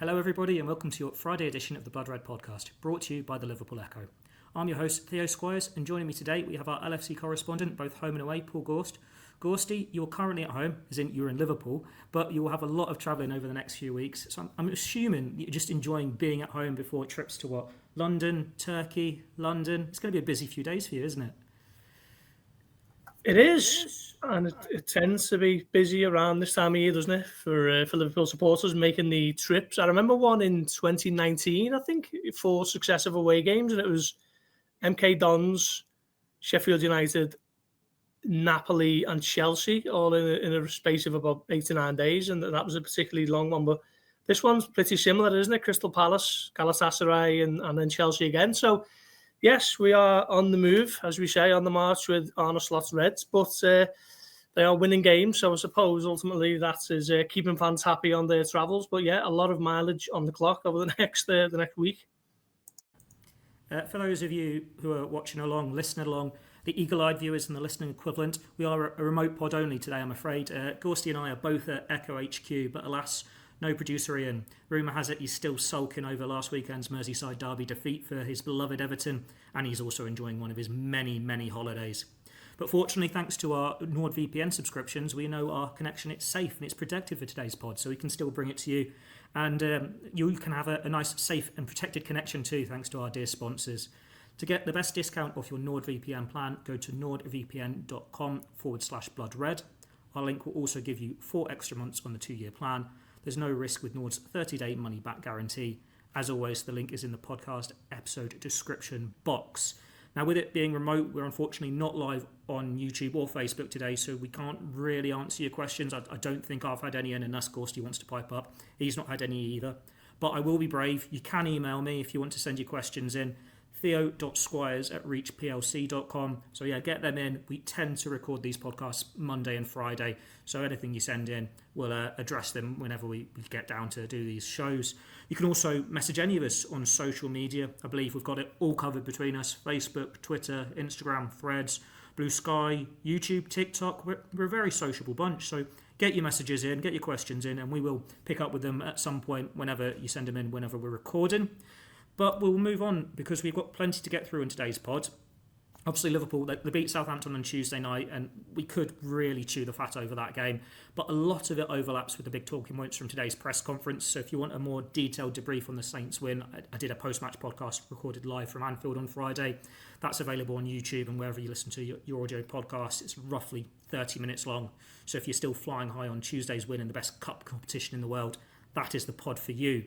Hello everybody and welcome to your Friday edition of the Blood Red podcast, brought to you by the Liverpool Echo. I'm your host Theo Squires, and joining me today we have our LFC correspondent, both home and away, Paul Gorst. Gorsty, you're currently at home, as in you're in Liverpool, but you will have a lot of travelling over the next few weeks, so I'm assuming you're just enjoying being at home before trips to London, Turkey, London. It's going to be a busy few days for you, isn't it? It is, and it tends to be busy around this time of year, doesn't it, for Liverpool supporters making the trips. I remember one in 2019, I think, 4 successive away games, and it was MK Dons, Sheffield United, Napoli and Chelsea, all in a space of about 8 to 9 days, and that was a particularly long one. But this one's pretty similar, isn't it? Crystal Palace, Galatasaray, and then Chelsea again. So, yes, we are on the move, as we say, on the march with Arne Slot's Reds, but they are winning games, so I suppose ultimately that is keeping fans happy on their travels. But yeah, a lot of mileage on the clock over the next week. For those of you who are watching along, listening along, the eagle-eyed viewers and the listening equivalent, we are a remote pod only today, I'm afraid. Gorsty and I are both at Echo HQ, but alas, no producer Ian. Rumour has it he's still sulking over last weekend's Merseyside derby defeat for his beloved Everton, and he's also enjoying one of his many, many holidays. But fortunately, thanks to our NordVPN subscriptions, we know our connection is safe and it's protected for today's pod, so we can still bring it to you. And you can have a nice, safe and protected connection too, thanks to our dear sponsors. To get the best discount off your NordVPN plan, go to nordvpn.com/bloodred. Our link will also give you 4 extra months on the 2-year plan. There's no risk with Nord's 30-day money-back guarantee. As always, the link is in the podcast episode description box. Now, with it being remote, we're unfortunately not live on YouTube or Facebook today, so we can't really answer your questions. I don't think I've had any, and unless Gorsty wants to pipe up, he's not had any either. But I will be brave. You can email me if you want to send your questions in. theo.squires@reachplc.com. So yeah, get them in. We tend to record these podcasts Monday and Friday, so anything you send in, we'll address them whenever we get down to do these shows. You can also message any of us on social media. I believe we've got it all covered between us: Facebook, Twitter, Instagram, Threads, Blue Sky, YouTube, TikTok. We're a very sociable bunch, so get your messages in, get your questions in, and we will pick up with them at some point whenever you send them in, whenever we're recording. But we'll move on because we've got plenty to get through in today's pod. Obviously, Liverpool, they beat Southampton on Tuesday night, and we could really chew the fat over that game. But a lot of it overlaps with the big talking points from today's press conference. So if you want a more detailed debrief on the Saints win, I did a post-match podcast recorded live from Anfield on Friday. That's available on YouTube and wherever you listen to your audio podcast. It's roughly 30 minutes long. So if you're still flying high on Tuesday's win in the best cup competition in the world, that is the pod for you.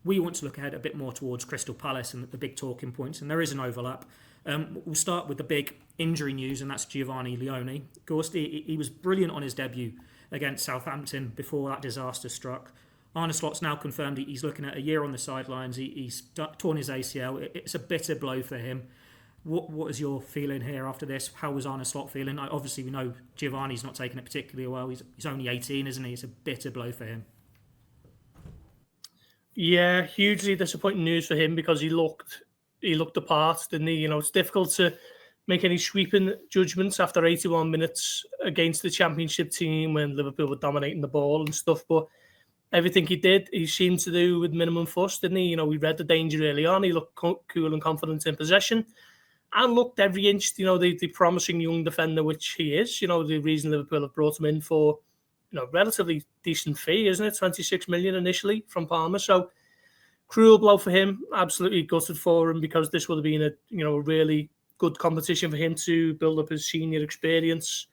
We want to look ahead a bit more towards Crystal Palace and the big talking points, and there is an overlap. We'll start with the big injury news, and that's Giovanni Leoni. Gorst, he was brilliant on his debut against Southampton before that disaster struck. Arne Slot's now confirmed he's looking at a year on the sidelines. He's torn his ACL. It's a bitter blow for him. What is your feeling here after this? How was Arne Slot feeling? Obviously, we know Giovanni's not taking it particularly well. He's only 18, isn't he? It's a bitter blow for him. Yeah, hugely disappointing news for him because he looked the part, didn't he? You know, it's difficult to make any sweeping judgments after 81 minutes against the Championship team when Liverpool were dominating the ball and stuff. But everything he did, he seemed to do with minimum fuss, didn't he? You know, we read the danger early on. He looked cool and confident in possession and looked every inch, you know, the promising young defender, which he is. You know, the reason Liverpool have brought him in for, you know, relatively decent fee, isn't it? 26 million initially from Parma. So cruel blow for him. Absolutely gutted for him because this would have been a really good competition for him to build up his senior experience.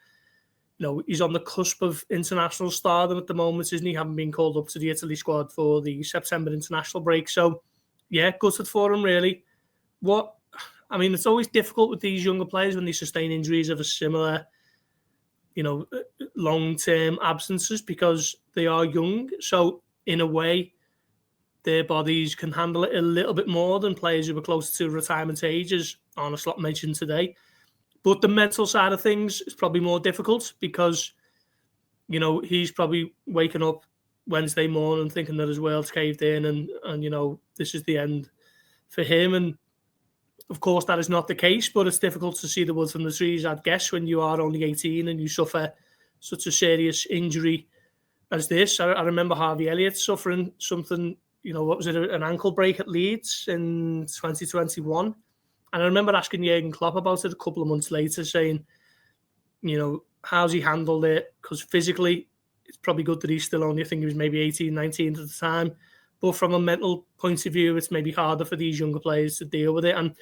You know, he's on the cusp of international stardom at the moment, isn't he? Having been called up to the Italy squad for the September international break. So yeah, gutted for him really. It's always difficult with these younger players when they sustain injuries of a similar, long-term absences because they are young. So in a way, their bodies can handle it a little bit more than players who are closer to retirement age, as Arne Slot mentioned today. But the mental side of things is probably more difficult because, he's probably waking up Wednesday morning thinking that his world's caved in and this is the end for him. And of course, that is not the case, but it's difficult to see the wood from the trees, I'd guess, when you are only 18 and you suffer such a serious injury as this. I remember Harvey Elliott suffering something, what was it, an ankle break at Leeds in 2021. And I remember asking Jurgen Klopp about it a couple of months later, saying, how's he handled it? Because physically, it's probably good that he's still only, I think he was maybe 18, 19 at the time. But from a mental point of view, it's maybe harder for these younger players to deal with it. And,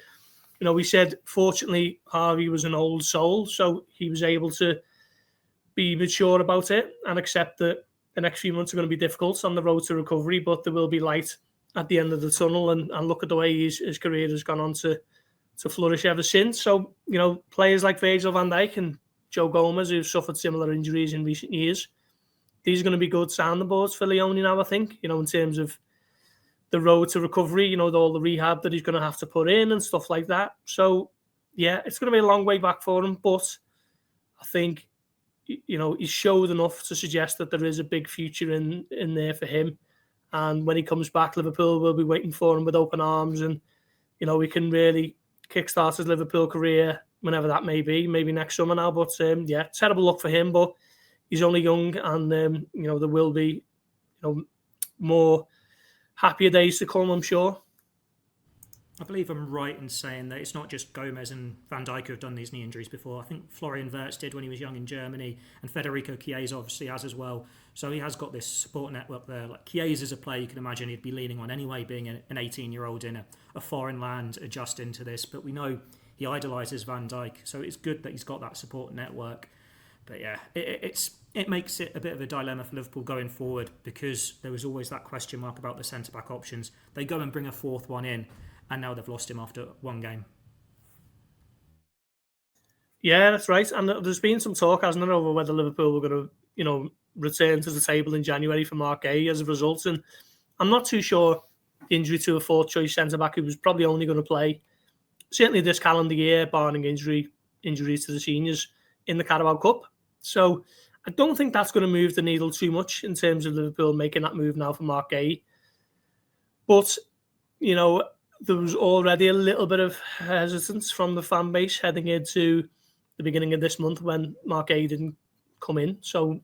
we said, fortunately, Harvey was an old soul, so he was able to be mature about it and accept that the next few months are going to be difficult on the road to recovery, but there will be light at the end of the tunnel. And look at the way his career has gone on to flourish ever since. So, players like Virgil van Dijk and Joe Gomez, who've suffered similar injuries in recent years, these are going to be good sounding boards for Leoni now, I think, in terms of the road to recovery, all the rehab that he's going to have to put in and stuff like that. So, yeah, it's going to be a long way back for him, but I think, he's showed enough to suggest that there is a big future in there for him. And when he comes back, Liverpool will be waiting for him with open arms, and, we can really kickstart his Liverpool career whenever that may be, maybe next summer now. But, terrible luck for him, but he's only young, and, there will be, more happier days to come, I'm sure. I believe I'm right in saying that it's not just Gomez and Van Dijk who have done these knee injuries before. I think Florian Wirtz did when he was young in Germany, and Federico Chiesa obviously has as well. So he has got this support network there. Like Chiesa's a player you can imagine he'd be leaning on anyway, being an 18-year-old in a foreign land adjusting to this. But we know he idolises Van Dijk, so it's good that he's got that support network. But yeah, it makes it a bit of a dilemma for Liverpool going forward, because there was always that question mark about the centre-back options. They go and bring a fourth one in, and now they've lost him after one game. Yeah, that's right. And there's been some talk, hasn't there, over whether Liverpool were going to, return to the table in January for Mark Gay as a result. And I'm not too sure the injury to a fourth choice centre-back who was probably only going to play, certainly this calendar year, barring injuries to the seniors in the Carabao Cup. So I don't think that's going to move the needle too much in terms of Liverpool making that move now for Mark Gay. But, there was already a little bit of hesitance from the fan base heading into the beginning of this month when Mark Gay didn't come in. So,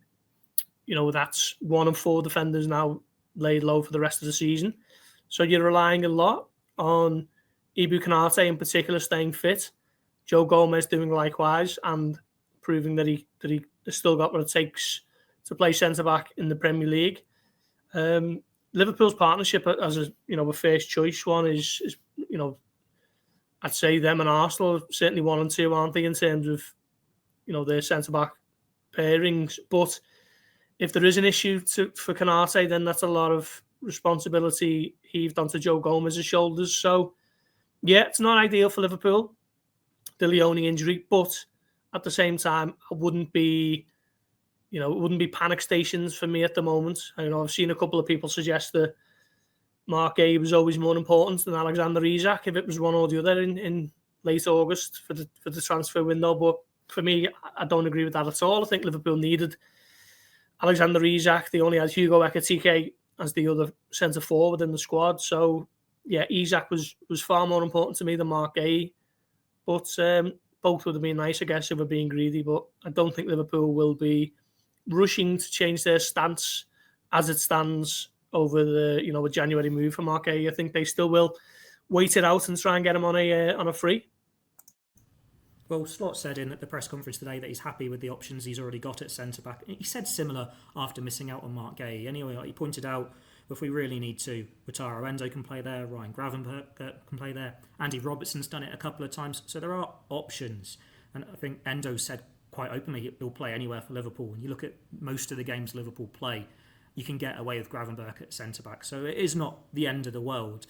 that's 1 of 4 defenders now laid low for the rest of the season. So you're relying a lot on Ibu Konate in particular staying fit, Joe Gomez doing likewise, and proving that he has still got what it takes to play centre-back in the Premier League. Liverpool's partnership as a first choice one is I'd say them and Arsenal are certainly 1 and 2, aren't they, in terms of their centre back pairings. But if there is an issue for Konate, then that's a lot of responsibility heaved onto Joe Gomez's shoulders. So yeah, it's not ideal for Liverpool, the Leoni injury, but at the same time, it wouldn't be panic stations for me at the moment. I've seen a couple of people suggest that Mark Gay was always more important than Alexander Eisak if it was one or the other in late August for the transfer window. But for me, I don't agree with that at all. I think Liverpool needed Alexander Eisak. They only had Hugo Ekitike as the other centre forward in the squad. So yeah, Eisak was far more important to me than Mark Gay. But both would have been nice, I guess, if we're being greedy. But I don't think Liverpool will be rushing to change their stance as it stands over the a January move for Mark Gay. I think they still will wait it out and try and get him on a free. Well, Slot said in at the press conference today that he's happy with the options he's already got at centre-back. He said similar after missing out on Mark Gay. Anyway, he pointed out, if we really need to, Wataru Endo can play there, Ryan Gravenberch can play there, Andy Robertson's done it a couple of times, so there are options. And I think Endo said quite openly he'll play anywhere for Liverpool. When you look at most of the games Liverpool play, you can get away with Gravenberch at centre-back. So it is not the end of the world.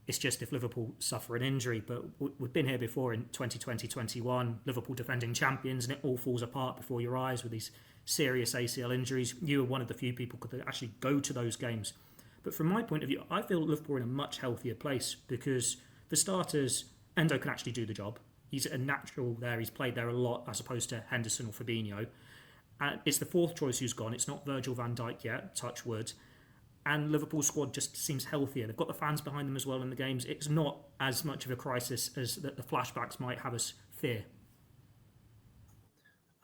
It's just if Liverpool suffer an injury. But we've been here before in 2020-21, Liverpool defending champions, and it all falls apart before your eyes with these serious ACL injuries. You were one of the few people who could actually go to those games. But from my point of view, I feel Liverpool are in a much healthier place because, for starters, Endo can actually do the job. He's a natural there. He's played there a lot as opposed to Henderson or Fabinho. And it's the fourth choice who's gone. It's not Virgil van Dijk yet, touch wood. And Liverpool's squad just seems healthier. They've got the fans behind them as well in the games. It's not as much of a crisis as the flashbacks might have us fear.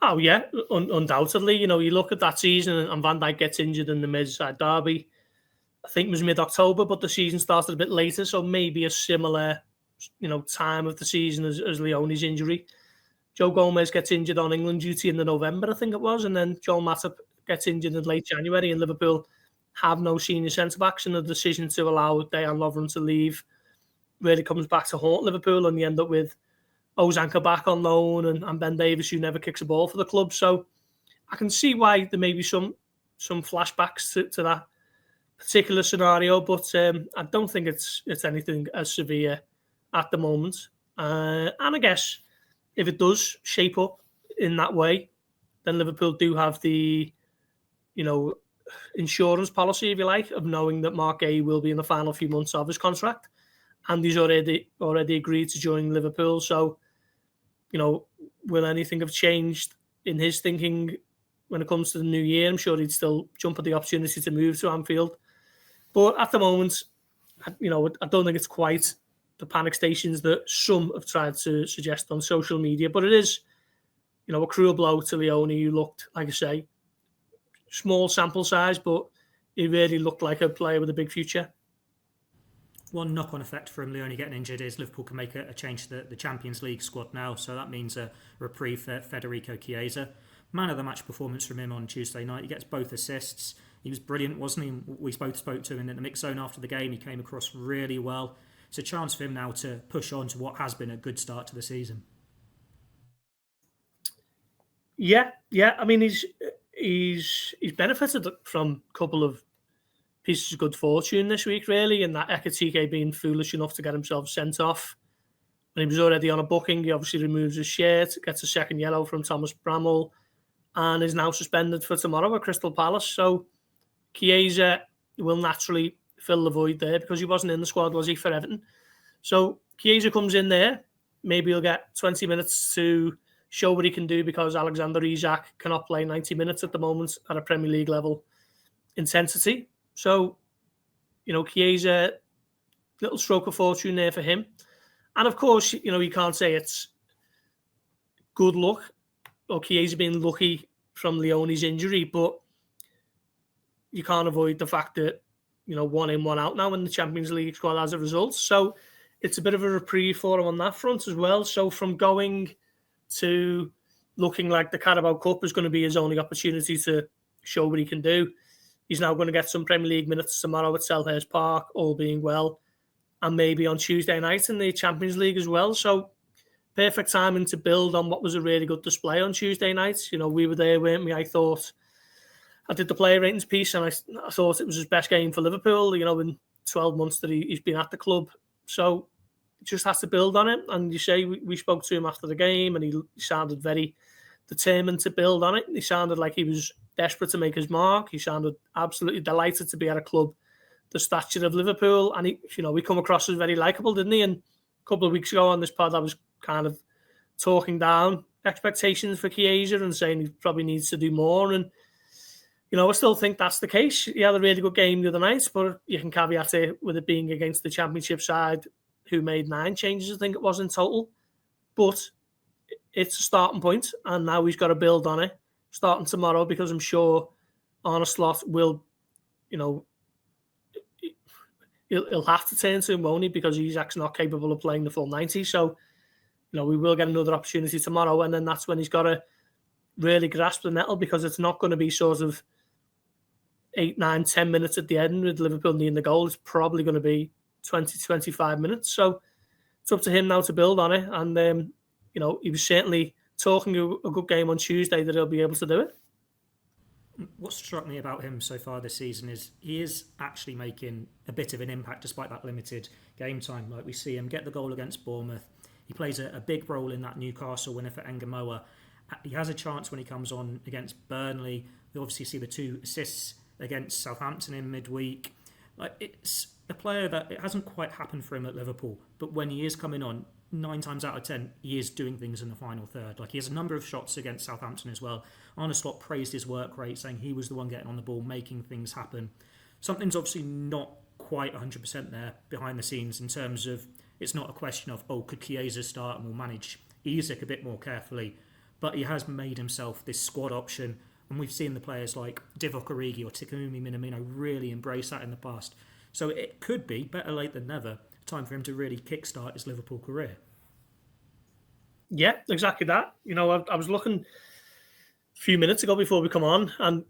Oh, yeah, undoubtedly. You look at that season and Van Dijk gets injured in the Merseyside derby. I think it was mid-October, but the season started a bit later, so maybe a similar, time of the season as Leoni's injury. Joe Gomez gets injured on England duty in the November, I think it was, and then Joel Matip gets injured in late January, and Liverpool have no senior centre-backs, and the decision to allow Dejan Lovren to leave really comes back to haunt Liverpool, and you end up with Ozanka back on loan and Ben Davies, who never kicks a ball for the club. So I can see why there may be some flashbacks to that particular scenario, but I don't think it's anything as severe at the moment. And I guess if it does shape up in that way, then Liverpool do have the, insurance policy, if you like, of knowing that Mark Gay will be in the final few months of his contract, and he's already agreed to join Liverpool. So, will anything have changed in his thinking when it comes to the new year? I'm sure he'd still jump at the opportunity to move to Anfield. But at the moment, I don't think it's quite the panic stations that some have tried to suggest on social media. But it is, a cruel blow to Leoni, who looked, like I say, small sample size, but he really looked like a player with a big future. One knock-on effect from Leoni getting injured is Liverpool can make a change to the Champions League squad now, so that means a reprieve for Federico Chiesa. Man of the match performance from him on Tuesday night. He gets both assists. He was brilliant, wasn't he? We both spoke to him in the mix zone after the game. He came across really well. It's a chance for him now to push on to what has been a good start to the season. Yeah. I mean, he's benefited from a couple of pieces of good fortune this week, really, and that Ekitique being foolish enough to get himself sent off when he was already on a booking. He obviously removes his shirt, gets a second yellow from Thomas Bramall, and is now suspended for tomorrow at Crystal Palace. So Chiesa will naturally fill the void there because he wasn't in the squad, was he, for Everton? So Chiesa comes in there. Maybe he'll get 20 minutes to show what he can do because Alexander Eisak cannot play 90 minutes at the moment at a Premier League level intensity. So, Chiesa, little stroke of fortune there for him. And of course, you can't say it's good luck or Chiesa being lucky from Leoni's injury, but you can't avoid the fact that, 1 in, 1 out now in the Champions League squad as a result. So it's a bit of a reprieve for him on that front as well. So from going to looking like the Carabao Cup is going to be his only opportunity to show what he can do, he's now going to get some Premier League minutes tomorrow at Selhurst Park, all being well, and maybe on Tuesday night in the Champions League as well. So perfect timing to build on what was a really good display on Tuesday night. We were there, weren't we? I did the player ratings piece, and I thought it was his best game for Liverpool, in 12 months that he's been at the club. So just has to build on it. And you say we spoke to him after the game, and he sounded very determined to build on it. He sounded like he was desperate to make his mark. He sounded absolutely delighted to be at a club the stature of Liverpool, and he come across as very likeable, didn't he? And a couple of weeks ago on this pod, I was kind of talking down expectations for Chiesa and saying he probably needs to do more. And I still think that's the case. He had a really good game the other night, but you can caveat it with it being against the Championship side, who made 9 changes, I think it was in total. But it's a starting point, and now he's got to build on it starting tomorrow, because I'm sure Arne Slot will, he'll have to turn to him, won't he? Because Isak's not capable of playing the full 90. So, we will get another opportunity tomorrow, and then that's when he's got to really grasp the nettle, because it's not going to be sort of 8, 9, 10 minutes at the end with Liverpool needing the goal. It's probably going to be 20, 25 minutes. So it's up to him now to build on it. And, he was certainly talking a good game on Tuesday that he'll be able to do it. What struck me about him so far this season is he is actually making a bit of an impact despite that limited game time. Like, we see him get the goal against Bournemouth. He plays a big role in that Newcastle winner for Ngumoha. He has a chance when he comes on against Burnley. We obviously see the 2 assists against Southampton in midweek. Like, it's a player that it hasn't quite happened for him at Liverpool, but when he is coming on, 9 times out of 10, he is doing things in the final third. Like, he has a number of shots against Southampton as well. Arne Slot praised his work rate, saying he was the one getting on the ball, making things happen. Something's obviously not quite 100% there behind the scenes in terms of, it's not a question of, could Chiesa start and we'll manage Eisak a bit more carefully. But he has made himself this squad option And we've seen the players like Divock Origi or Takumi Minamino really embrace that in the past. So it could be, better late than never, time for him to really kickstart his Liverpool career. Yeah, exactly that. I was looking a few minutes ago before we come on, and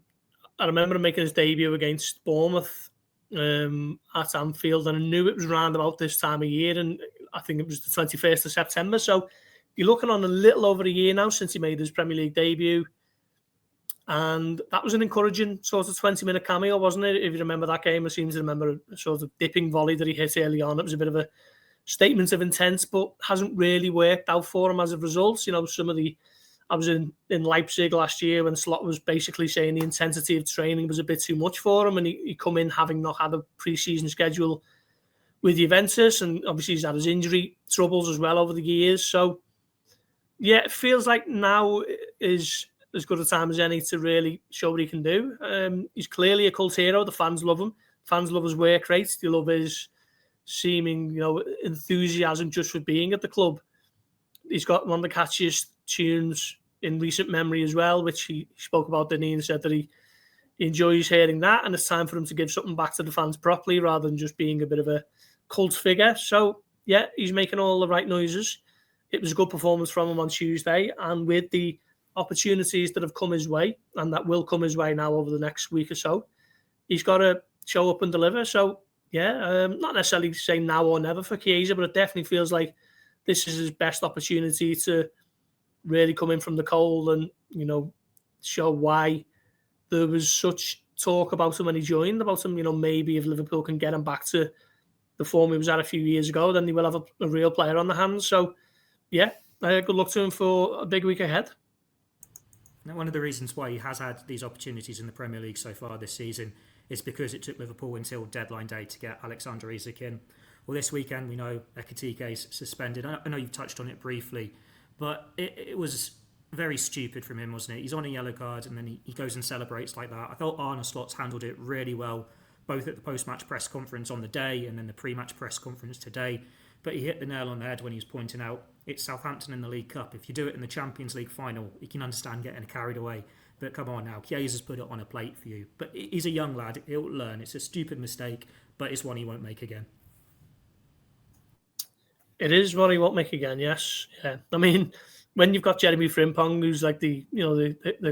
I remember him making his debut against Bournemouth at Anfield, and I knew it was around about this time of year, and I think it was the 21st of September. So you're looking on a little over a year now since he made his Premier League debut. And that was an encouraging sort of 20-minute cameo, wasn't it? If you remember that game, I seem to remember a sort of dipping volley that he hit early on. It was a bit of a statement of intent, but hasn't really worked out for him as a result. I was in Leipzig last year when Slot was basically saying the intensity of training was a bit too much for him, and he come in having not had a pre-season schedule with Juventus, and obviously he's had his injury troubles as well over the years. So, yeah, it feels like now is as good a time as any to really show what he can do. He's clearly a cult hero. The fans love him. Fans love his work rate. They love his seeming, enthusiasm just for being at the club. He's got one of the catchiest tunes in recent memory as well, which he spoke about, didn't he, and said that he enjoys hearing that, and it's time for him to give something back to the fans properly rather than just being a bit of a cult figure. So, yeah, he's making all the right noises. It was a good performance from him on Tuesday, and with the opportunities that have come his way and that will come his way now over the next week or so, he's got to show up and deliver. So, yeah, not necessarily saying now or never for Chiesa, but it definitely feels like this is his best opportunity to really come in from the cold and, show why there was such talk about him when he joined, about him, maybe if Liverpool can get him back to the form he was at a few years ago, then they will have a real player on the hands. So, yeah, good luck to him for a big week ahead. Now, one of the reasons why he has had these opportunities in the Premier League so far this season is because it took Liverpool until deadline day to get Alexander Eisak in. Well, this weekend we know Ekitique is suspended. I know you've touched on it briefly, but it was very stupid from him, wasn't it? He's on a yellow card and then he goes and celebrates like that. I thought Arne Slot's handled it really well, both at the post-match press conference on the day and then the pre-match press conference today. But he hit the nail on the head when he was pointing out it's Southampton in the League Cup. If you do it in the Champions League final, you can understand getting carried away. But come on now, Chiesa's put it on a plate for you. But he's a young lad, he'll learn. It's a stupid mistake, but it's one he won't make again. It is one he won't make again, yes. Yeah. I mean, when you've got Jeremy Frimpong, who's like the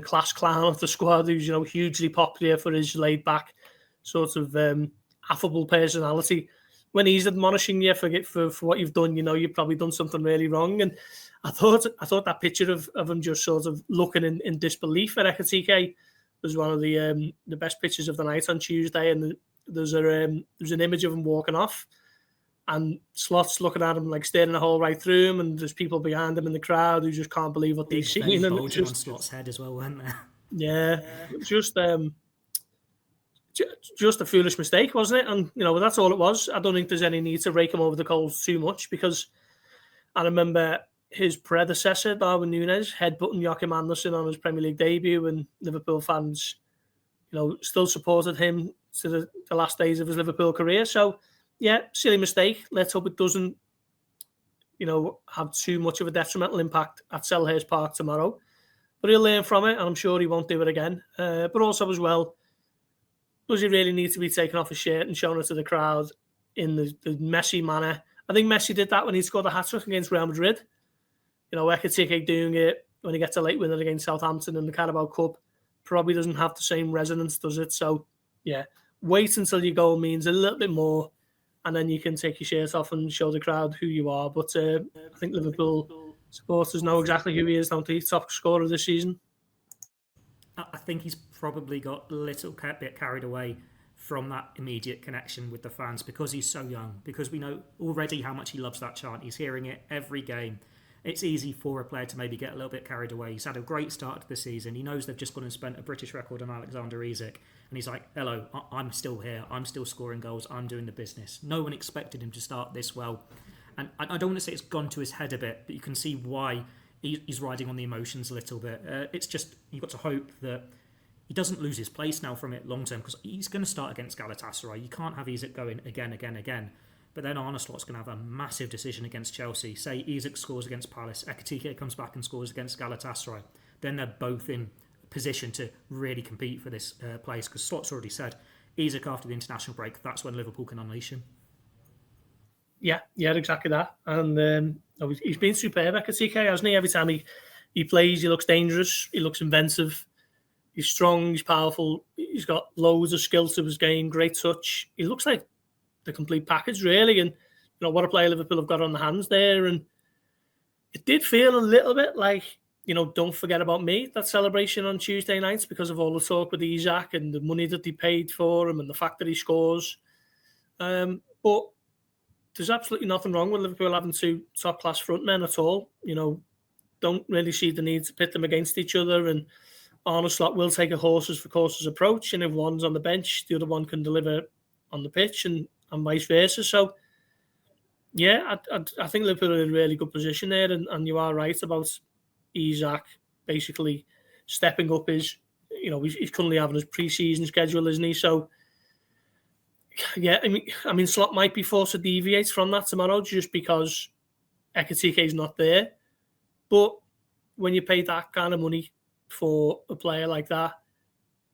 class clown of the squad, who's hugely popular for his laid back sort of affable personality, when he's admonishing you for what you've done, you've probably done something really wrong. And I thought that picture of him just sort of looking in disbelief at Ekitike was one of the best pictures of the night on Tuesday. And there's an image of him walking off, and Slot's looking at him like staring a hole right through him, and there's people behind him in the crowd who just can't believe what they've seen. And bulging on Slot's head as well, weren't there? Yeah, just a foolish mistake, wasn't it? And that's all it was. I don't think there's any need to rake him over the coals too much, because I remember his predecessor, Darwin Núñez, headbutting Joachim Andersen on his Premier League debut, and Liverpool fans, still supported him to the last days of his Liverpool career. So, yeah, silly mistake. Let's hope it doesn't, have too much of a detrimental impact at Selhurst Park tomorrow. But he'll learn from it, and I'm sure he won't do it again. But also as well, does he really need to be taking off his shirt and showing it to the crowd in the Messi manner? I think Messi did that when he scored a hat-trick against Real Madrid. Ekitike doing it when he gets a late winner against Southampton in the Carabao Cup probably doesn't have the same resonance, does it? So, yeah, wait until your goal means a little bit more, and then you can take your shirt off and show the crowd who you are. But I think Liverpool supporters know exactly who he is, don't they? Top scorer this season. I think he's probably got a little bit carried away from that immediate connection with the fans because he's so young, because we know already how much he loves that chant. He's hearing it every game. It's easy for a player to maybe get a little bit carried away. He's had a great start to the season. He knows they've just gone and spent a British record on Alexander Eisak. And he's like, hello, I'm still here. I'm still scoring goals. I'm doing the business. No one expected him to start this well. And I don't want to say it's gone to his head a bit, but you can see why he's riding on the emotions a little bit. It's just, you've got to hope that he doesn't lose his place now from it long term, because he's going to start against Galatasaray. You can't have Eisak going again. But then Arne Slot's going to have a massive decision against Chelsea. Say Eisak scores against Palace, Ekitike comes back and scores against Galatasaray. Then they're both in position to really compete for this place, because Slot's already said, Eisak after the international break, that's when Liverpool can unleash him. Yeah, exactly that. And he's been superb, Ekitike, hasn't he? Every time he plays, he looks dangerous, he looks inventive, he's strong, he's powerful, he's got loads of skill to his game, great touch. He looks like the complete package, really. And what a player Liverpool have got on the hands there. And it did feel a little bit like, don't forget about me, that celebration on Tuesday nights, because of all the talk with Eisak and the money that they paid for him and the fact that he scores. But there's absolutely nothing wrong with Liverpool having two top-class frontmen at all. Don't really see the need to pit them against each other. And Arne Slot will take a horses for courses approach. And if one's on the bench, the other one can deliver on the pitch and vice versa. So, yeah, I think Liverpool are in a really good position there. And you are right about Eisak basically stepping up his, he's currently having his pre-season schedule, isn't he? So, yeah, I mean, Slot might be forced to deviate from that tomorrow just because Ekitike is not there. But when you pay that kind of money for a player like that,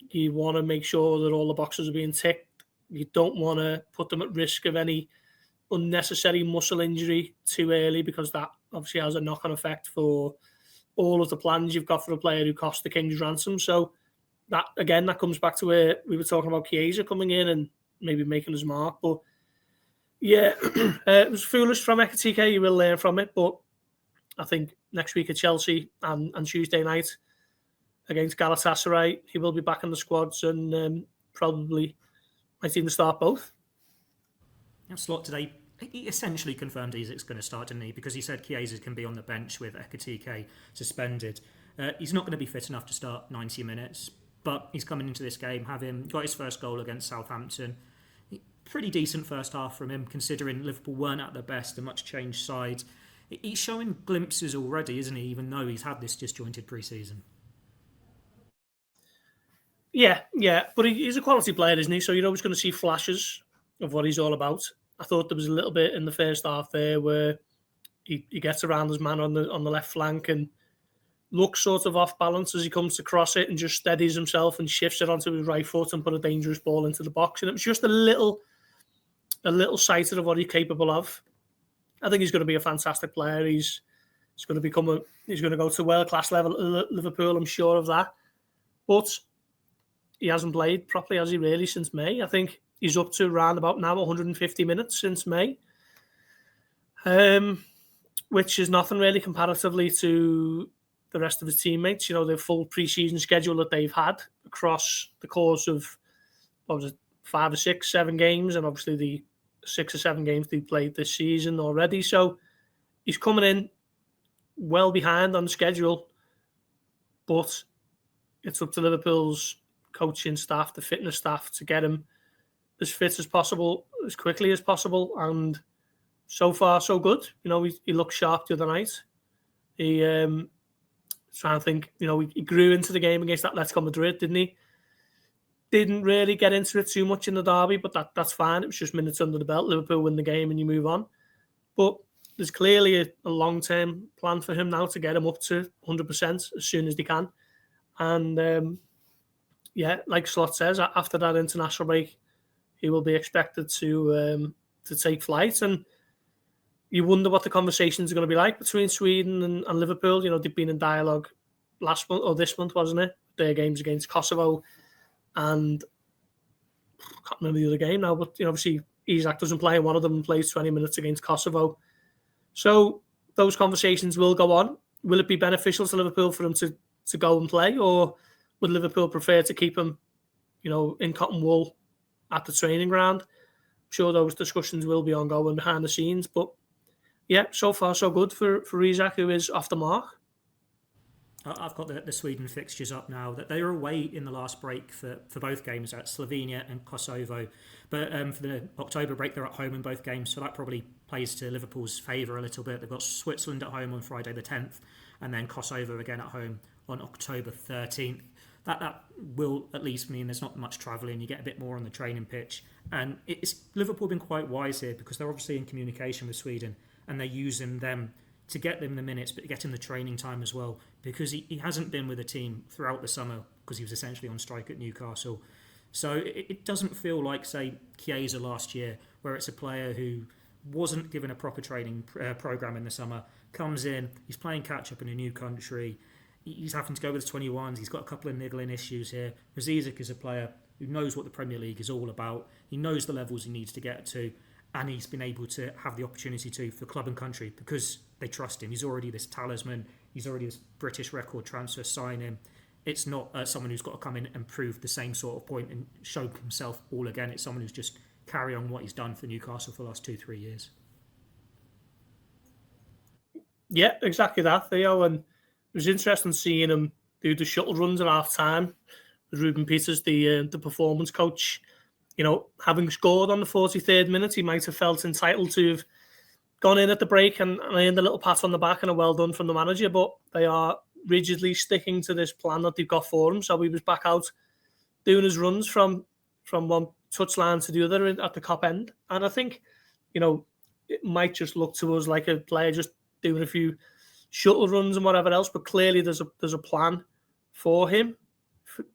you want to make sure that all the boxes are being ticked. You don't want to put them at risk of any unnecessary muscle injury too early, because that obviously has a knock-on effect for all of the plans you've got for a player who cost the King's ransom. So that comes back to where we were talking about Chiesa coming in and maybe making his mark. But yeah, it was foolish from Ekitike. You will learn from it. But I think next week at Chelsea and Tuesday night against Galatasaray, he will be back in the squads and probably might even start both. Slot today, he essentially confirmed Isak's going to start, didn't he? Because he said Chiesa can be on the bench with Ekitike suspended. He's not going to be fit enough to start 90 minutes, but he's coming into this game, got his first goal against Southampton. Pretty decent first half from him, considering Liverpool weren't at their best, a much changed side. He's showing glimpses already, isn't he, even though he's had this disjointed pre-season? Yeah, but he's a quality player, isn't he? So you're always going to see flashes of what he's all about. I thought there was a little bit in the first half there where he gets around his man on the left flank and looks sort of off balance as he comes to cross it and just steadies himself and shifts it onto his right foot and put a dangerous ball into the box. And it was just a little sighted of what he's capable of. I think he's going to be a fantastic player. He's going to he's going to go to world-class level at Liverpool, I'm sure of that. But he hasn't played properly, has he, really, since May? I think he's up to around about now 150 minutes since May, which is nothing really comparatively to the rest of his teammates. The full pre-season schedule that they've had across the course of, 5 or 6, 7 games, and obviously the 6 or 7 games they played this season already. So he's coming in well behind on the schedule, but it's up to Liverpool's coaching staff, the fitness staff, to get him as fit as possible, as quickly as possible. And so far, so good. He looked sharp the other night. He trying to think, he grew into the game against Atletico Madrid, didn't he? Didn't really get into it too much in the derby, but that's fine. It was just minutes under the belt. Liverpool win the game and you move on. But there's clearly a long-term plan for him now to get him up to 100% as soon as they can. And like Slot says, after that international break, he will be expected to take flight. And you wonder what the conversations are going to be like between Sweden and Liverpool. They've been in dialogue last month or this month, wasn't it? Their games against Kosovo. And I can't remember the other game now, but obviously Eisak doesn't play in one of them and plays 20 minutes against Kosovo. So those conversations will go on. Will it be beneficial to Liverpool for him to go and play, or would Liverpool prefer to keep him, in cotton wool at the training ground? I'm sure those discussions will be ongoing behind the scenes, but yeah, so far so good for Eisak, who is off the mark. I've got the Sweden fixtures up now. That they were away in the last break for both games at Slovenia and Kosovo. But for the October break, they're at home in both games. So that probably plays to Liverpool's favour a little bit. They've got Switzerland at home on Friday the 10th and then Kosovo again at home on October 13th. That will at least mean there's not much travelling. You get a bit more on the training pitch. And Liverpool have been quite wise here because they're obviously in communication with Sweden and they're using them to get him the minutes, but get him the training time as well, because he hasn't been with the team throughout the summer because he was essentially on strike at Newcastle. So it doesn't feel like, say, Chiesa last year, where it's a player who wasn't given a proper training program in the summer, comes in, he's playing catch-up in a new country, he's having to go with his 21s, he's got a couple of niggling issues here. Eisak is a player who knows what the Premier League is all about, he knows the levels he needs to get to, and he's been able to have the opportunity to for club and country because they trust him. He's already this talisman. He's already this British record transfer signing. It's not someone who's got to come in and prove the same sort of point and show himself all again. It's someone who's just carry on what he's done for Newcastle for the last 2-3 years. Yeah, exactly that, Theo. And it was interesting seeing him do the shuttle runs at half time with Ruben Peters, the performance coach. You know, having scored on the 43rd minute, he might have felt entitled to have gone in at the break and earned a little pat on the back and a well done from the manager, but they are rigidly sticking to this plan that they've got for him. So he was back out doing his runs from one touchline to the other at the top end. And I think, you know, it might just look to us like a player just doing a few shuttle runs and whatever else, but clearly there's a plan for him,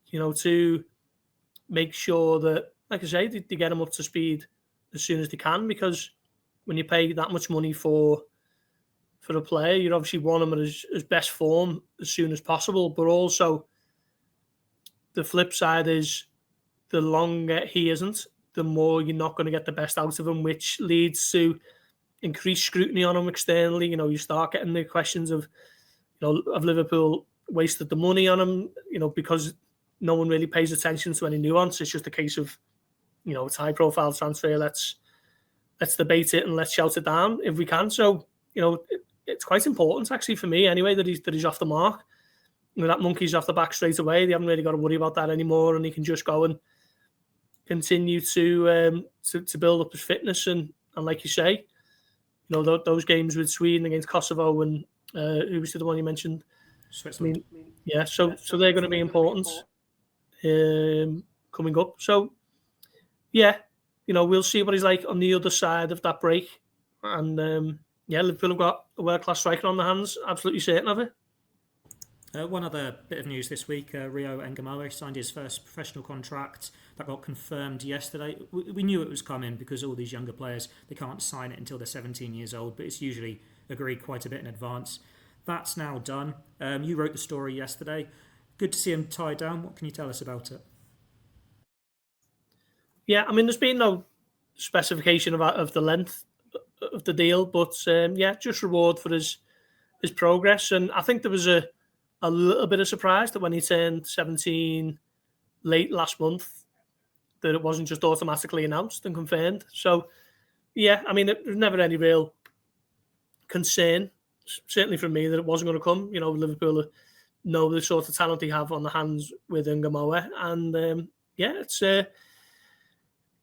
you know, to make sure that, like I say, they get him up to speed as soon as they can, because when you pay that much money for a player, you obviously want him at his best form as soon as possible. But also, the flip side is the longer he isn't, the more you're not going to get the best out of him, which leads to increased scrutiny on him externally. You know, you start getting the questions of, you know, have Liverpool wasted the money on him, you know, because no one really pays attention to any nuance. It's just a case of, you know, it's high-profile transfer. Let's debate it and let's shout it down if we can. So, you know, it's quite important actually for me anyway that he's off the mark. You know, that monkey's off the back straight away. They haven't really got to worry about that anymore, and he can just go and continue to build up his fitness and like you say, you know, those games with Sweden against Kosovo and who was the one you mentioned? Switzerland. I mean, yeah, so they're going to be important coming up. So yeah, you know, we'll see what he's like on the other side of that break. And yeah, Liverpool have got a world-class striker on their hands, absolutely certain of it. One other bit of news this week, Rio Ngumoha signed his first professional contract. That got confirmed yesterday. We knew it was coming because all these younger players, they can't sign it until they're 17 years old, but it's usually agreed quite a bit in advance. That's now done. You wrote the story yesterday. Good to see him tied down. What can you tell us about it? Yeah, I mean, there's been no specification of the length of the deal, but yeah, just reward for his progress. And I think there was a little bit of surprise that when he turned 17 late last month, that it wasn't just automatically announced and confirmed. So, yeah, I mean, there's never any real concern, certainly from me, that it wasn't going to come. You know, Liverpool know the sort of talent they have on the hands with Ngumoha. And, yeah,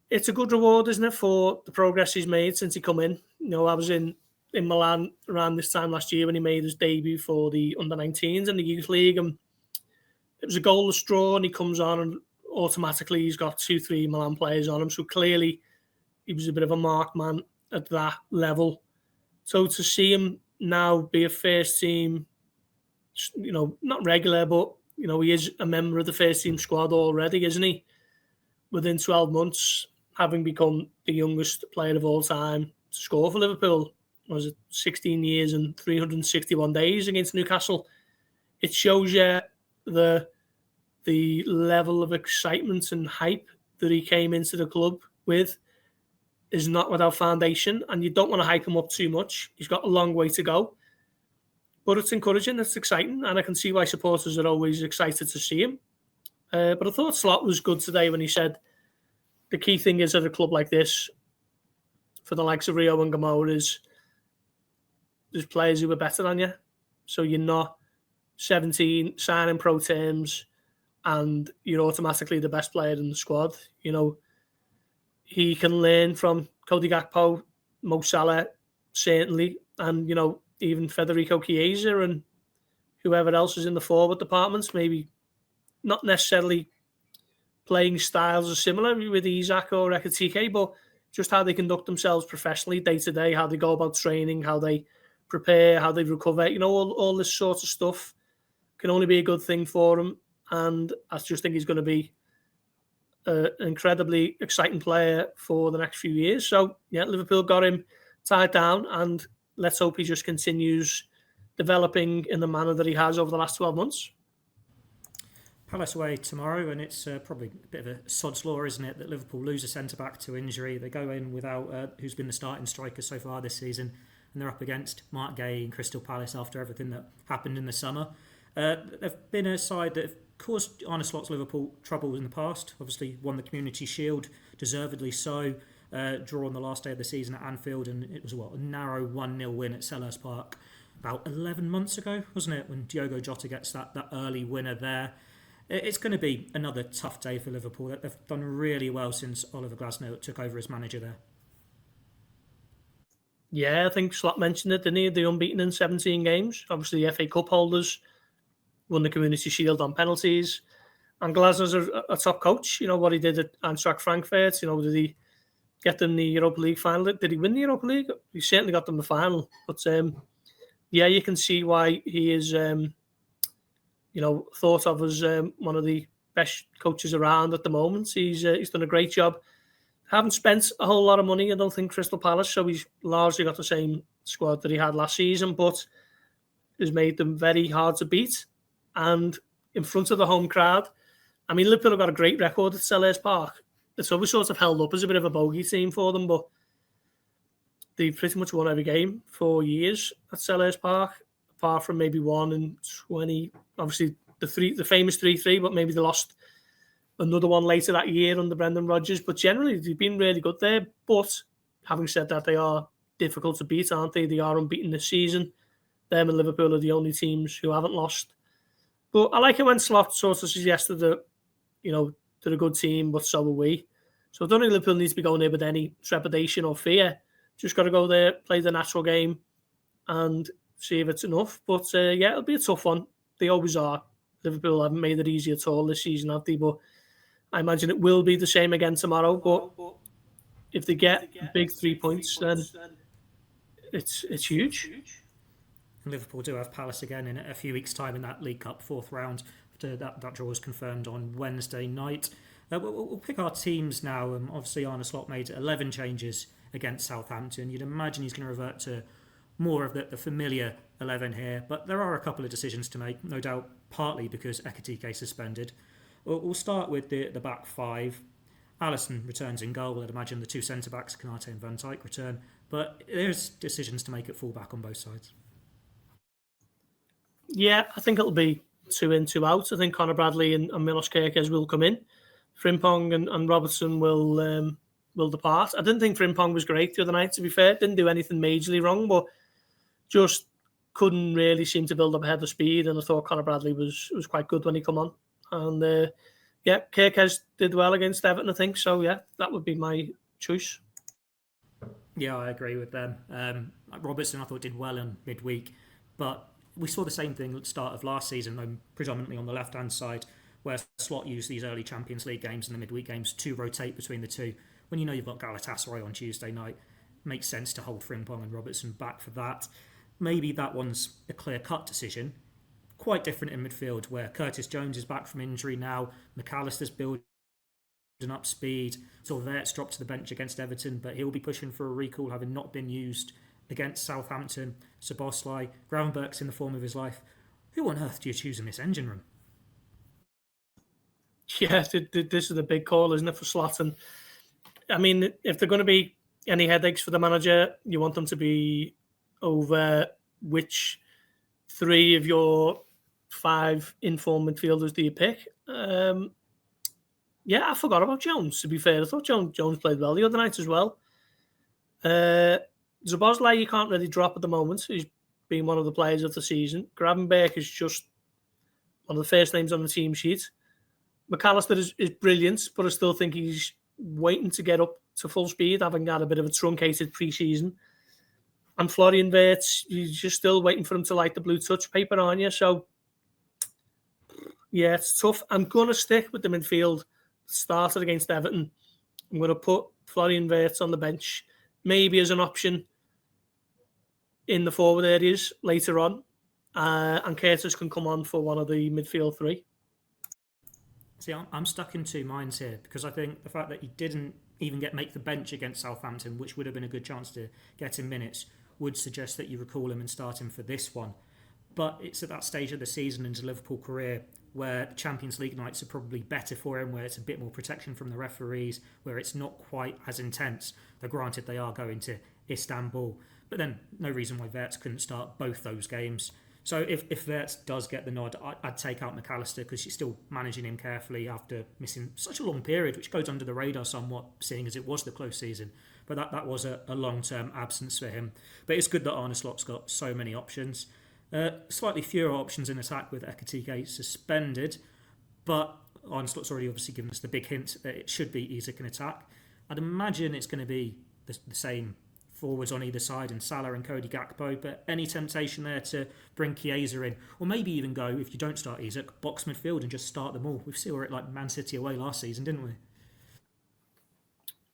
it's a good reward, isn't it, for the progress he's made since he come in. You know, I was in Milan around this time last year when he made his debut for the under-19s in the Youth League, and it was a goalless draw, and he comes on and automatically he's got 2-3 Milan players on him. So clearly he was a bit of a marked man at that level. So to see him now be a first team, you know, not regular, but, you know, he is a member of the first team squad already, isn't he? Within 12 months, having become the youngest player of all time to score for Liverpool, was it 16 years and 361 days against Newcastle? It shows you the level of excitement and hype that he came into the club with is not without foundation, and you don't want to hype him up too much. He's got a long way to go, but it's encouraging, it's exciting, and I can see why supporters are always excited to see him. But I thought Slot was good today when he said the key thing is at a club like this, for the likes of Rio Ngumoha, is there's players who are better than you. So you're not 17, signing pro terms, and you're automatically the best player in the squad. You know, he can learn from Cody Gakpo, Mo Salah, certainly, and, you know, even Federico Chiesa and whoever else is in the forward departments, maybe not necessarily playing styles are similar with Eisak or Ekitique, but just how they conduct themselves professionally day to day, how they go about training, how they prepare, how they recover, all this sort of stuff can only be a good thing for him. And I just think he's going to be an incredibly exciting player for the next few years. So, yeah, Liverpool got him tied down, and let's hope he just continues developing in the manner that he has over the last 12 months. Palace away tomorrow, and it's probably a bit of a sod's law, isn't it, that Liverpool lose a centre-back to injury. They go in without who's been the starting striker so far this season, and they're up against Mark Gay and Crystal Palace after everything that happened in the summer. They've been a side that have caused Arne Slot's Liverpool trouble in the past. Obviously won the Community Shield, deservedly so, draw on the last day of the season at Anfield, and it was a narrow 1-0 win at Selhurst Park about 11 months ago, wasn't it, when Diogo Jota gets that early winner there. It's going to be another tough day for Liverpool. They've done really well since Oliver Glasner took over as manager there. Yeah, I think Slot mentioned it, didn't he? They're unbeaten in 17 games. Obviously, the FA Cup holders won the Community Shield on penalties. And Glasner's a top coach. You know what he did at Eintracht Frankfurt. Did he get them the Europa League final? Did he win the Europa League? He certainly got them the final. But yeah, you can see why he is thought of as one of the best coaches around at the moment. He's done a great job. Haven't spent a whole lot of money, I don't think, Crystal Palace, so he's largely got the same squad that he had last season, but has made them very hard to beat. And in front of the home crowd, I mean, Liverpool have got a great record at Selhurst Park. It's always sort of held up as a bit of a bogey team for them, but they've pretty much won every game for years at Selhurst Park, apart from maybe one in 20. Obviously, the famous 3-3, but maybe they lost another one later that year under Brendan Rodgers. But generally, they've been really good there. But having said that, they are difficult to beat, aren't they? They are unbeaten this season. Them and Liverpool are the only teams who haven't lost. But I like it when Slot sort of suggested that, they're a good team, but so are we. So I don't think Liverpool needs to be going there with any trepidation or fear. Just got to go there, play the natural game, and see if it's enough. But yeah, it'll be a tough one. They always are. Liverpool haven't made it easy at all this season, have they? But I imagine it will be the same again tomorrow. But if they get big 3 points, then it's huge. Liverpool do have Palace again in a few weeks' time in that League Cup fourth round. After that draw was confirmed on Wednesday night. We'll pick our teams now. Obviously, Arne Slot made 11 changes against Southampton. You'd imagine he's going to revert to more of the familiar 11 here, but there are a couple of decisions to make, no doubt partly because Ekitique is suspended. We'll start with the back five. Alisson returns in goal. I'd imagine the two centre-backs, Konate and Van Dijk, return, but there's decisions to make at full-back on both sides. Yeah, I think it'll be 2 in, 2 out. I think Conor Bradley and Milos Kerkez will come in. Frimpong and Robertson will depart. I didn't think Frimpong was great the other night, to be fair. Didn't do anything majorly wrong, but just couldn't really seem to build up a head of speed. And I thought Conor Bradley was quite good when he come on. And yeah, Kerkez did well against Everton, I think. So yeah, that would be my choice. Yeah, I agree with them. Robertson, I thought, did well in midweek, but we saw the same thing at the start of last season, though predominantly on the left-hand side, where Slot used these early Champions League games and the midweek games to rotate between the two. When you know you've got Galatasaray on Tuesday night, it makes sense to hold Frimpong and Robertson back for that. Maybe that one's a clear-cut decision. Quite different in midfield, where Curtis Jones is back from injury now, McAllister's building up speed, Silvert's dropped to the bench against Everton, but he'll be pushing for a recall, having not been used against Southampton. Szoboszlai, Gravenberch's in the form of his life. Who on earth do you choose in this engine room? Yeah, this is a big call, isn't it, for Slot? And I mean, if they're going to be any headaches for the manager, you want them to be over which 3 of your 5 informed midfielders do you pick. Yeah, I forgot about Jones, to be fair. I thought Jones played well the other night as well. Szoboszlai, you can't really drop at the moment. He's been one of the players of the season. Gravenberch is just one of the first names on the team sheet. McAllister is brilliant, but I still think he's waiting to get up to full speed, having had a bit of a truncated pre-season. And Florian Wirtz, you're just still waiting for him to light the blue touch paper on you. So, yeah, it's tough. I'm going to stick with the midfield. Started against Everton. I'm going to put Florian Wirtz on the bench, maybe as an option. in the forward areas later on, and Curtis can come on for one of the midfield three. See, I'm stuck in two minds here, because I think the fact that he didn't even make the bench against Southampton, which would have been a good chance to get him minutes, would suggest that you recall him and start him for this one. But it's at that stage of the season in his Liverpool career where the Champions League nights are probably better for him, where it's a bit more protection from the referees, where it's not quite as intense. Though granted, they are going to Istanbul. But then no reason why Wirtz couldn't start both those games. So if Wirtz does get the nod, I'd take out McAllister, because she's still managing him carefully after missing such a long period, which goes under the radar somewhat, seeing as it was the close season. But that was a long-term absence for him. But it's good that Arne Slot's got so many options. Slightly fewer options in attack with Ekitike suspended, but Arne Slot's already obviously given us the big hint that it should be Eisak in attack. I'd imagine it's going to be the same forwards on either side, and Salah and Cody Gakpo, but any temptation there to bring Chiesa in, or maybe even go, if you don't start Eisak, box midfield and just start them all. We saw it like Man City away last season, didn't we?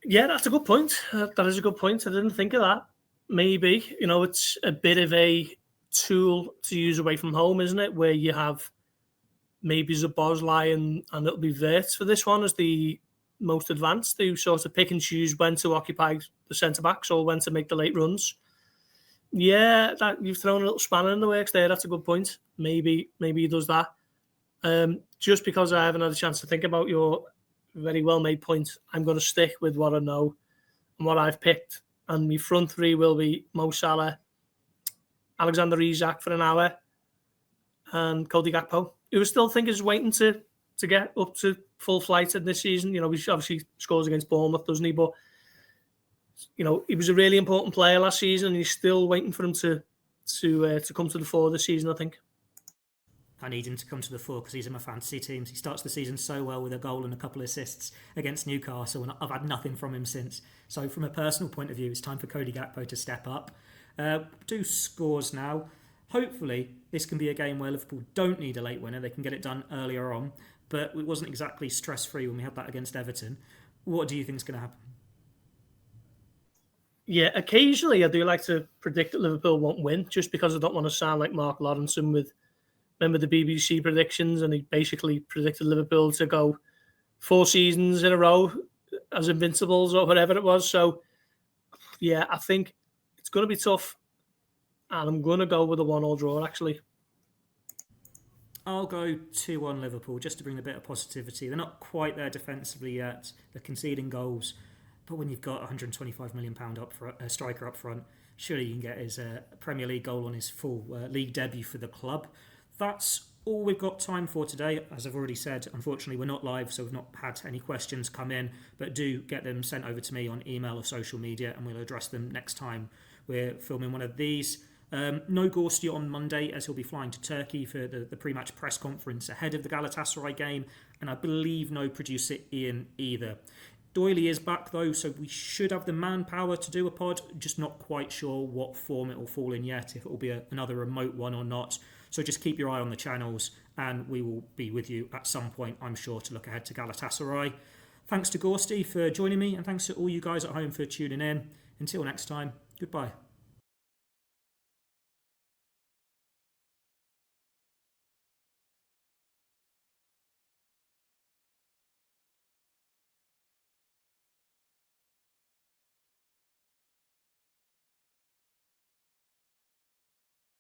Yeah, that's a good point. That is a good point. I didn't think of that. Maybe, it's a bit of a tool to use away from home, isn't it? Where you have maybe Szoboszlai and it'll be Wirtz for this one as the most advanced, to sort of pick and choose when to occupy the centre-backs or when to make the late runs. Yeah, that you've thrown a little spanner in the works there. That's a good point. Maybe he does that. Just because I haven't had a chance to think about your very well-made point, I'm going to stick with what I know and what I've picked. And my front three will be Mo Salah, Alexander Eisak for an hour, and Cody Gakpo, who I still think is waiting to get up to full flight in this season. He obviously scores against Bournemouth, doesn't he? But he was a really important player last season, and he's still waiting for him to come to the fore this season, I think. I need him to come to the fore because he's in my fantasy teams. He starts the season so well with a goal and a couple of assists against Newcastle, and I've had nothing from him since. So from a personal point of view, it's time for Cody Gakpo to step up. Do scores now. Hopefully, this can be a game where Liverpool don't need a late winner. They can get it done earlier on. But it wasn't exactly stress-free when we had that against Everton. What do you think is going to happen? Yeah, occasionally I do like to predict that Liverpool won't win, just because I don't want to sound like Mark Lawrenson with, remember the BBC predictions, and he basically predicted Liverpool to go 4 seasons in a row as invincibles or whatever it was. So, yeah, I think it's going to be tough, and I'm going to go with a 1-1 draw, actually. I'll go 2-1 Liverpool, just to bring a bit of positivity. They're not quite there defensively yet. They're conceding goals. But when you've got a £125 million striker up front, surely you can get his Premier League goal on his full league debut for the club. That's all we've got time for today. As I've already said, unfortunately, we're not live, so we've not had any questions come in. But do get them sent over to me on email or social media, and we'll address them next time we're filming one of these. No Gorst on Monday, as he'll be flying to Turkey for the pre-match press conference ahead of the Galatasaray game, and I believe no producer Ian either. Doyley is back though, so we should have the manpower to do a pod, just not quite sure what form it will fall in yet, if it will be another remote one or not. So just keep your eye on the channels, and we will be with you at some point, I'm sure, to look ahead to Galatasaray. Thanks to Gorsty for joining me, and thanks to all you guys at home for tuning in. Until next time, goodbye.